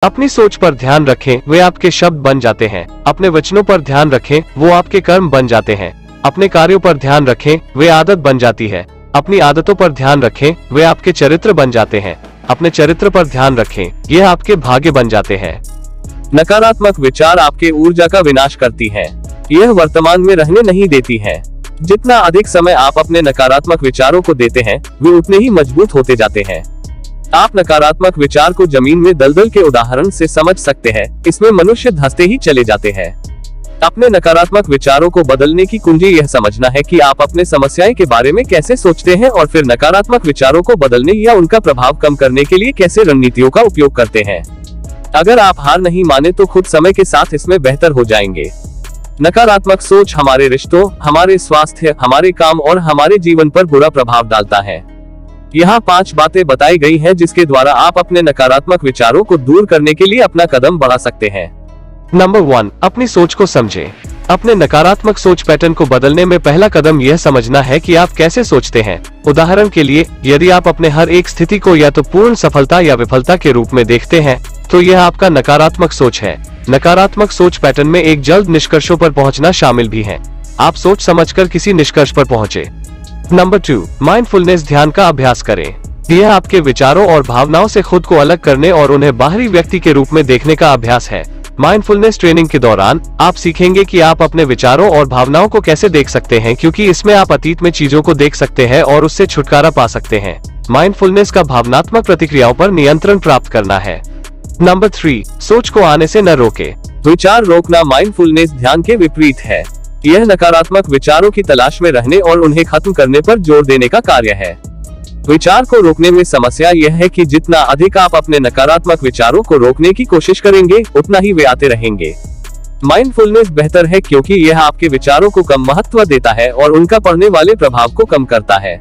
अपनी सोच पर ध्यान रखें, वे आपके शब्द बन जाते हैं। अपने वचनों पर ध्यान रखें, वो आपके कर्म बन जाते हैं। अपने कार्यों पर ध्यान रखें, वे आदत बन जाती है। अपनी आदतों पर ध्यान रखें, वे आपके चरित्र बन जाते हैं। अपने चरित्र पर ध्यान रखें, यह आपके भाग्य बन जाते हैं। नकारात्मक विचार आपके ऊर्जा का विनाश करती है। यह वर्तमान में रहने नहीं देती है। जितना अधिक समय आप अपने नकारात्मक विचारों को देते हैं, वे उतने ही मजबूत होते जाते हैं। आप नकारात्मक विचार को जमीन में दलदल के उदाहरण से समझ सकते हैं। इसमें मनुष्य धंसते ही चले जाते हैं। अपने नकारात्मक विचारों को बदलने की कुंजी यह समझना है कि आप अपने समस्याएं के बारे में कैसे सोचते हैं और फिर नकारात्मक विचारों को बदलने या उनका प्रभाव कम करने के लिए कैसे रणनीतियों का उपयोग करते हैं। अगर आप हार नहीं माने तो खुद समय के साथ इसमें बेहतर हो जाएंगे। नकारात्मक सोच हमारे रिश्तों, हमारे स्वास्थ्य, हमारे काम और हमारे जीवन पर बुरा प्रभाव डालता है। यहाँ 5 बातें बताई गई हैं जिसके द्वारा आप अपने नकारात्मक विचारों को दूर करने के लिए अपना कदम बढ़ा सकते हैं। नंबर 1, अपनी सोच को समझें। अपने नकारात्मक सोच पैटर्न को बदलने में पहला कदम यह समझना है कि आप कैसे सोचते हैं। उदाहरण के लिए, यदि आप अपने हर एक स्थिति को या तो पूर्ण सफलता या विफलता के रूप में देखते हैं, तो यह आपका नकारात्मक सोच है। नकारात्मक सोच पैटर्न में एक जल्द निष्कर्षों पर पहुंचना शामिल भी है। आप सोच समझकर किसी निष्कर्ष पर पहुंचे। नंबर 2, माइंडफुलनेस ध्यान का अभ्यास करें। यह आपके विचारों और भावनाओं से खुद को अलग करने और उन्हें बाहरी व्यक्ति के रूप में देखने का अभ्यास है। माइंडफुलनेस ट्रेनिंग के दौरान आप सीखेंगे कि आप अपने विचारों और भावनाओं को कैसे देख सकते हैं, क्योंकि इसमें आप अतीत में चीजों को देख सकते हैं और उससे छुटकारा पा सकते हैं। माइंडफुलनेस का भावनात्मक प्रतिक्रियाओं पर नियंत्रण प्राप्त करना है। नंबर 3, सोच को आने से न रोके। विचार रोकना माइंडफुलनेस ध्यान के विपरीत है। यह नकारात्मक विचारों की तलाश में रहने और उन्हें खत्म करने पर जोर देने का कार्य है। विचार को रोकने में समस्या यह है कि जितना अधिक आप अपने नकारात्मक विचारों को रोकने की कोशिश करेंगे, उतना ही वे आते रहेंगे। माइंडफुलनेस बेहतर है क्योंकि यह आपके विचारों को कम महत्व देता है और उनका पड़ने वाले प्रभाव को कम करता है।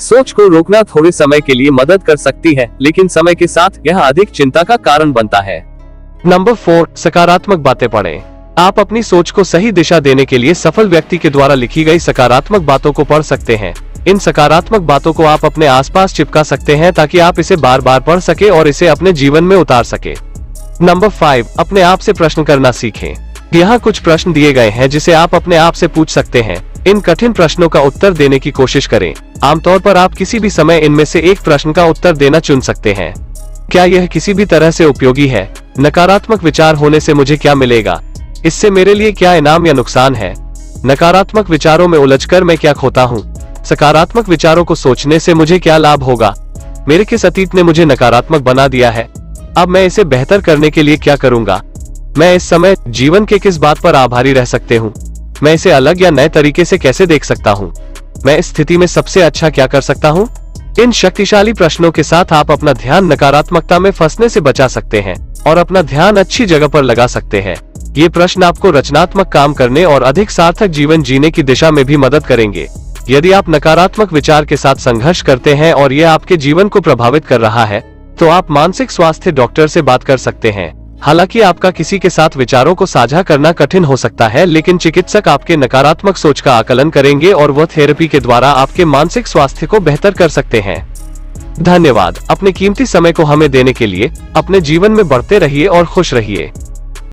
सोच को रोकना थोड़े समय के लिए मदद कर सकती है, लेकिन समय के साथ यह अधिक चिंता का कारण बनता है। नंबर 4, सकारात्मक बातें पढ़ें। आप अपनी सोच को सही दिशा देने के लिए सफल व्यक्ति के द्वारा लिखी गई सकारात्मक बातों को पढ़ सकते हैं। इन सकारात्मक बातों को आप अपने आसपास चिपका सकते हैं ताकि आप इसे बार बार पढ़ सके और इसे अपने जीवन में उतार सके। नंबर 5, अपने आप से प्रश्न करना सीखें। यहाँ कुछ प्रश्न दिए गए हैं जिसे आप अपने आप से पूछ सकते हैं। इन कठिन प्रश्नों का उत्तर देने की कोशिश करें। आमतौर पर आप किसी भी समय इनमें से एक प्रश्न का उत्तर देना चुन सकते हैं। क्या यह किसी भी तरह से उपयोगी है? नकारात्मक विचार होने से मुझे क्या मिलेगा? इससे मेरे लिए क्या इनाम या नुकसान है? नकारात्मक विचारों में उलझकर मैं क्या खोता हूँ? सकारात्मक विचारों को सोचने से मुझे क्या लाभ होगा? मेरे किस अतीत ने मुझे नकारात्मक बना दिया है? अब मैं इसे बेहतर करने के लिए क्या करूँगा? मैं इस समय जीवन के किस बात पर आभारी रह सकते हूँ? मैं इसे अलग या नए तरीके से कैसे देख सकता हूँ? मैं इस स्थिति में सबसे अच्छा क्या कर सकता हूँ? इन शक्तिशाली प्रश्नों के साथ आप अपना ध्यान नकारात्मकता में फंसने से बचा सकते हैं और अपना ध्यान अच्छी जगह पर लगा सकते हैं। ये प्रश्न आपको रचनात्मक काम करने और अधिक सार्थक जीवन जीने की दिशा में भी मदद करेंगे। यदि आप नकारात्मक विचार के साथ संघर्ष करते हैं और यह आपके जीवन को प्रभावित कर रहा है, तो आप मानसिक स्वास्थ्य डॉक्टर से बात कर सकते हैं। हालांकि आपका किसी के साथ विचारों को साझा करना कठिन हो सकता है, लेकिन चिकित्सक आपके नकारात्मक सोच का आकलन करेंगे और वह थेरेपी के द्वारा आपके मानसिक स्वास्थ्य को बेहतर कर सकते हैं। धन्यवाद अपने कीमती समय को हमें देने के लिए। अपने जीवन में बढ़ते रहिए और खुश रहिए।